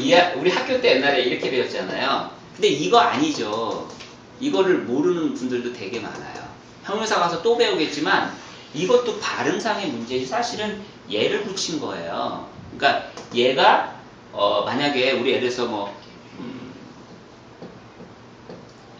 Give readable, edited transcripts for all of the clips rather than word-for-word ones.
우리 학교 때 옛날에 이렇게 배웠잖아요. 근데 이거 아니죠. 이거를 모르는 분들도 되게 많아요. 형용사 가서 또 배우겠지만 이것도 발음상의 문제지 사실은 얘를 붙인 거예요. 그러니까 얘가 만약에 우리 예를 들어서 뭐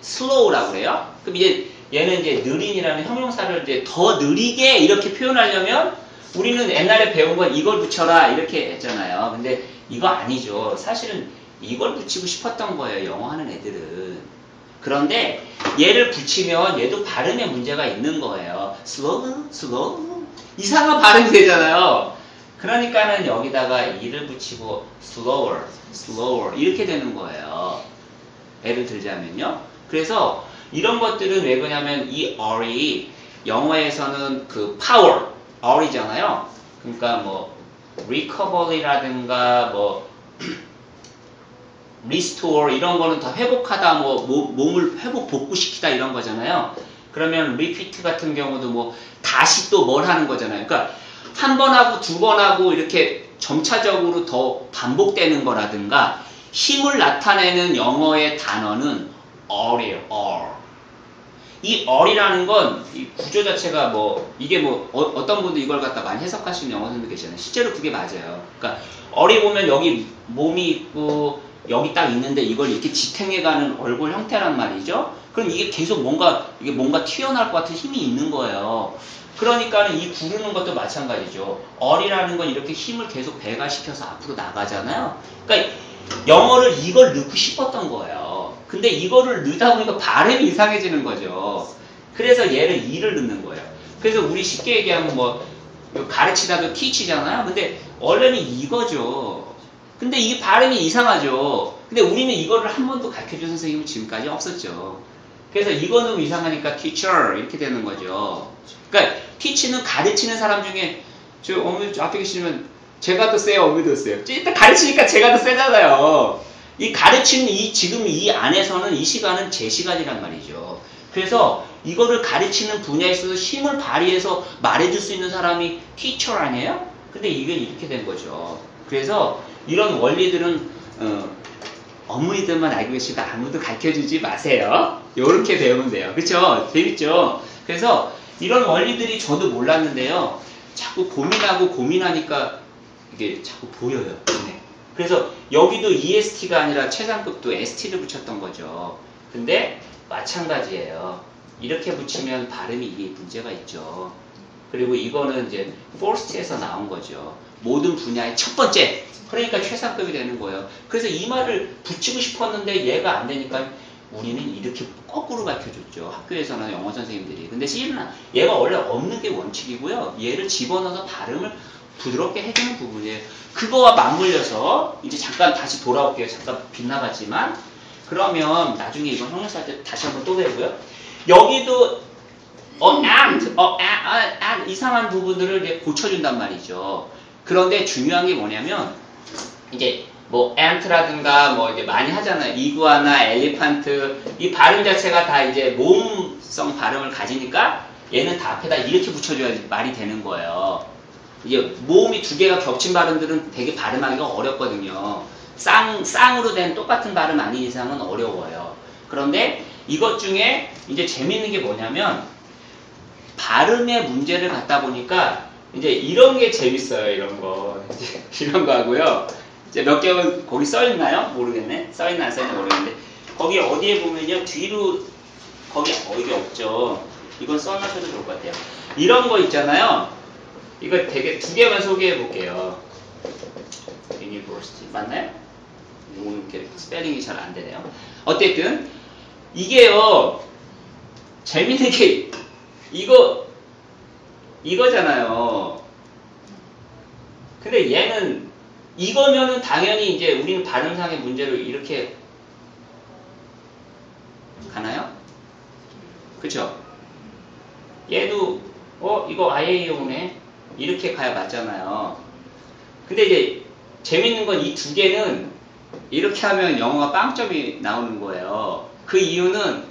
slow라고 그래요. 그럼 이제 얘는 이제 느린이라는 형용사를 이제 더 느리게 이렇게 표현하려면 우리는 옛날에 배운 건 이걸 붙여라 이렇게 했잖아요. 근데 이거 아니죠. 사실은 이걸 붙이고 싶었던 거예요. 영어 하는 애들은. 그런데 얘를 붙이면 얘도 발음에 문제가 있는 거예요. slow 이상한 발음이 되잖아요. 그러니까는 여기다가 이를 붙이고 slower 이렇게 되는 거예요. 예를 들자면요. 그래서 이런 것들은 왜 그러냐면 이 R이 영어에서는 그 power R이잖아요. 그러니까 뭐 recovery라든가 뭐 restore 이런 거는 다 회복하다 뭐 몸을 회복 복구시키다 이런 거잖아요. 그러면 repeat 같은 경우도 뭐 다시 또 뭘 하는 거잖아요. 그러니까 한 번 하고 두 번 하고 이렇게 점차적으로 더 반복되는 거라든가 힘을 나타내는 영어의 단어는 R이에요. R. 이 R이라는 건 이 구조 자체가 뭐 이게 뭐 어떤 분도 이걸 갖다 많이 해석하시는 영어 선생님도 계시잖아요. 실제로 그게 맞아요. 그러니까 R이 보면 여기 몸이 있고 여기 딱 있는데 이걸 이렇게 지탱해가는 얼굴 형태란 말이죠. 그럼 이게 계속 뭔가 튀어나올 것 같은 힘이 있는 거예요. 그러니까는 이 구르는 것도 마찬가지죠. R이라는 건 이렇게 힘을 계속 배가시켜서 앞으로 나가잖아요. 그러니까 영어를 이걸 넣고 싶었던 거예요. 근데 이거를 넣다 보니까 발음이 이상해지는 거죠. 그래서 얘를 이를 넣는 거예요. 그래서 우리 쉽게 얘기하면 뭐 가르치다도 teach잖아요. 근데 원래는 이거죠. 근데 이게 발음이 이상하죠. 근데 우리는 이거를 한 번도 가르쳐준 선생님은 지금까지 없었죠. 그래서 이거는 이상하니까 teacher 이렇게 되는 거죠. 그러니까 teach는 가르치는 사람 중에 저 어머니 앞에 계시면 제가 더 세요, 어머니도 세요. 일단 가르치니까 제가 더 세잖아요. 이 가르치는 지금 이 안에서는 이 시간은 제 시간이란 말이죠. 그래서 이거를 가르치는 분야에 있어서 힘을 발휘해서 말해줄 수 있는 사람이 teacher 아니에요? 근데 이게 이렇게 된 거죠. 그래서 이런 원리들은 어머니들만 알고 계시니까 아무도 가르쳐주지 마세요. 요렇게 배우면 돼요. 그쵸? 재밌죠? 그래서 이런 원리들이 저도 몰랐는데요. 자꾸 고민하니까 이게 자꾸 보여요. 네. 그래서 여기도 EST가 아니라 최상급도 ST를 붙였던 거죠. 근데 마찬가지예요. 이렇게 붙이면 발음이 이게 문제가 있죠. 그리고 이거는 이제 forced에서 나온 거죠. 모든 분야의 첫 번째. 그러니까 최상급이 되는 거예요. 그래서 이 말을 붙이고 싶었는데 얘가 안 되니까 우리는 이렇게 거꾸로 가르쳐줬죠. 학교에서는 영어 선생님들이. 근데 C는 얘가 원래 없는 게 원칙이고요. 얘를 집어넣어서 발음을 부드럽게 해주는 부분이에요. 그거와 맞물려서 이제 잠깐 다시 돌아올게요. 잠깐 빗나갔지만 그러면 나중에 이건 형용사 할 때 다시 한번 또 배우고요. 여기도 and 이상한 부분들을 이제 고쳐준단 말이죠. 그런데 중요한 게 뭐냐면 이제 뭐 ant라든가 뭐 이제 많이 하잖아요. 이구아나, 엘리판트 이 발음 자체가 다 이제 모음성 발음을 가지니까 얘는 다 앞에다 이렇게 붙여줘야지 말이 되는 거예요. 이제 모음이 두 개가 겹친 발음들은 되게 발음하기가 어렵거든요. 쌍으로 된 똑같은 발음 아닌 이상은 어려워요. 그런데 이것 중에 이제 재밌는 게 뭐냐면 발음의 문제를 갖다 보니까 이제 이런 게 재밌어요. 이런 거. 이런 거 하고요. 이제 몇 개는 거기 써있나요? 모르겠네. 써있나 안 써있나 모르겠는데 거기 어디에 보면요. 뒤로 거기 어디 없죠. 이건 써놔셔도 좋을 것 같아요. 이런 거 있잖아요. 이거 되게 두 개만 소개해 볼게요. University 맞나요? 오늘 이렇게 스펠링이 잘 안 되네요. 어쨌든 이게요. 재밌는 게 이거잖아요. 근데 얘는 이거면은 당연히 이제 우리는 발음상의 문제를 이렇게 가나요? 그쵸? 얘도 이거 IAO네 이렇게 가야 맞잖아요. 근데 이제 재밌는 건 이 두 개는 이렇게 하면 영어가 빵점이 나오는 거예요. 그 이유는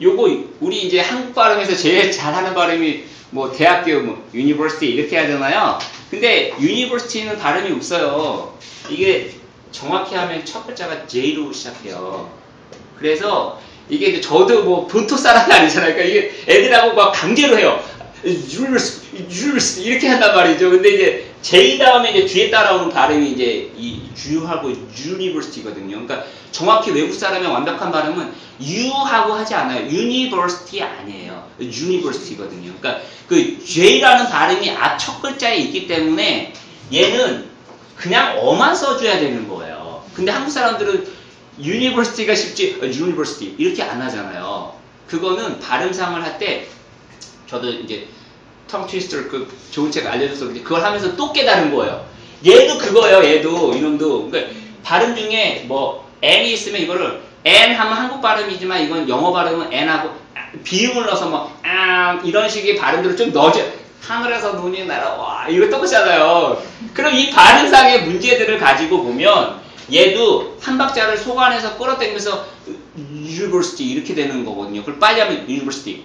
요거 우리 이제 한국 발음에서 제일 잘하는 발음이 뭐 대학교 뭐 university 이렇게 하잖아요. 근데 university는 발음이 없어요. 이게 정확히 하면 첫 글자가 J로 시작해요. 그래서 이게 이제 저도 뭐 본토 사람이 아니잖아요. 그러니까 이게 애들하고 막 강제로 해요. 이렇게 한단 말이죠. 근데 이제 J 다음에 이제 뒤에 따라오는 발음이 이제 이 U하고 University거든요. 그러니까 정확히 외국 사람의 완벽한 발음은 U하고 하지 않아요. University 아니에요. University거든요. 그러니까 그 J라는 발음이 앞 첫 글자에 있기 때문에 얘는 그냥 어만 써줘야 되는 거예요. 근데 한국 사람들은 University가 쉽지 University 이렇게 안 하잖아요. 그거는 발음상을 할 때 저도 이제 텅 트위스터 그 좋은 책 알려줘서 그걸 하면서 또 깨달은 거예요. 얘도 그거예요. 얘도 이놈도 그러니까 발음 중에 뭐 n이 있으면 이거를 n 하면 한국 발음이지만 이건 영어 발음은 n하고 비음을 넣어서 뭐 이런 식의 발음들을 좀 넣어줘요. 하늘에서 눈이 날아와 이거 똑같잖아요. 그럼 이 발음상의 문제들을 가지고 보면 얘도 한 박자를 속안에서 끌어당기면서 University 이렇게 되는 거거든요. 그걸 빨리 하면 University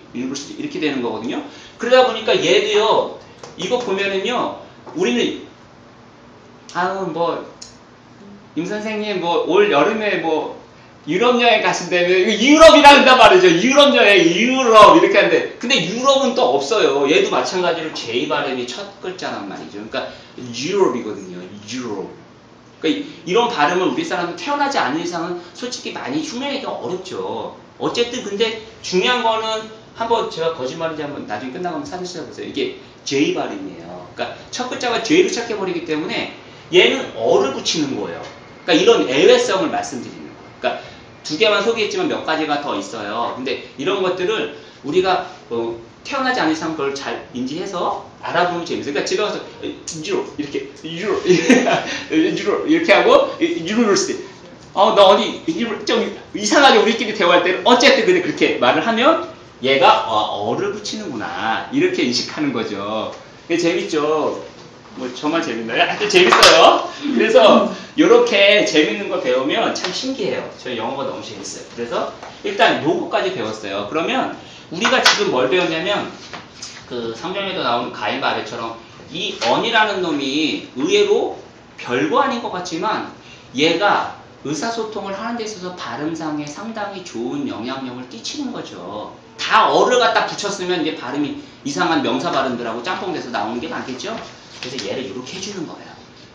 이렇게 되는 거거든요. 그러다 보니까 얘도요. 이거 보면은요. 우리는 뭐 임 선생님 뭐 올 여름에 뭐 유럽 여행 가신다면 이거 유럽이라 한단 말이죠. 유럽 여행 유럽 이렇게 하는데 근데 유럽은 또 없어요. 얘도 마찬가지로 J 발음이 첫 글자란 말이죠. 그러니까 유럽이거든요. 유럽. 그러니까 이런 발음을 우리 사람은 태어나지 않는 이상은 솔직히 많이 흉내내기가 어렵죠. 어쨌든 근데 중요한 거는 한번 제가 거짓말인지 한번 나중에 끝나고 한번 사진 찾아보세요. 이게 J 발음이에요. 그러니까 첫 글자가 J로 시작해버리기 때문에 얘는 어를 붙이는 거예요. 그러니까 이런 애외성을 말씀드리는 거예요. 그러니까 두 개만 소개했지만 몇 가지가 더 있어요. 근데 이런 것들을 우리가 태어나지 않은 이상 그걸 잘 인지해서 알아보면 재밌어요. 그러니까 집에 가서 유로 이렇게 유로 이렇게 하고 유니버시티 너 어디 좀 이상하게 우리끼리 대화할 때는 어쨌든 근데 그렇게 말을 하면 얘가 어를 붙이는구나 이렇게 인식하는 거죠. 그게 재밌죠. 뭐 정말 재밌나요? 아주 재밌어요. 그래서 이렇게 재밌는 거 배우면 참 신기해요. 저희 영어가 너무 재밌어요. 그래서 일단 요거까지 배웠어요. 그러면 우리가 지금 뭘 배웠냐면 그 성경에도 나오는 가인 바벨처럼 이 언이라는 놈이 의외로 별거 아닌 것 같지만 얘가 의사소통을 하는 데 있어서 발음상에 상당히 좋은 영향력을 끼치는 거죠. 다 어를 갖다 붙였으면 이제 발음이 이상한 명사 발음들하고 짬뽕돼서 나오는 게 많겠죠? 그래서 얘를 이렇게 해주는 거예요.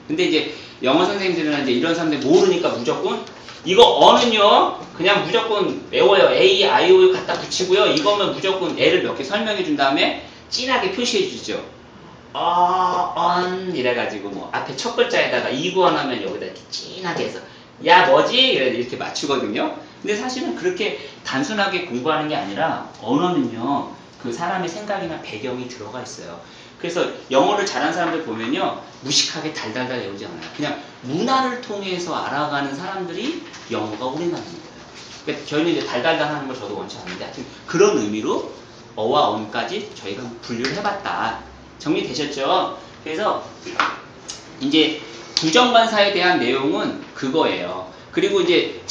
근데 이제 영어 선생님들은 이제 이런 사람들 모르니까 무조건 이거 어는요 그냥 무조건 외워요. A, I, O 갖다 붙이고요. 이거면 무조건 애를 몇 개 설명해 준 다음에 진하게 표시해 주죠. 이래가지고 뭐 앞에 첫 글자에다가 이구언하면 여기다 이렇게 진하게 해서 야 뭐지? 이렇게 맞추거든요. 근데 사실은 그렇게 단순하게 공부하는 게 아니라 언어는요 그 사람의 생각이나 배경이 들어가 있어요. 그래서 영어를 잘하는 사람들 보면요 무식하게 달달달 외우지 않아요. 그냥 문화를 통해서 알아가는 사람들이 영어가 오래 나는 거예요. 그러니까 저희는 이제 달달달 하는 걸 저도 원치 않는데 하여튼 그런 의미로 어와 언까지 저희가 분류를 해봤다. 정리되셨죠? 그래서 이제 부정관사에 대한 내용은 그거예요. 그리고 이제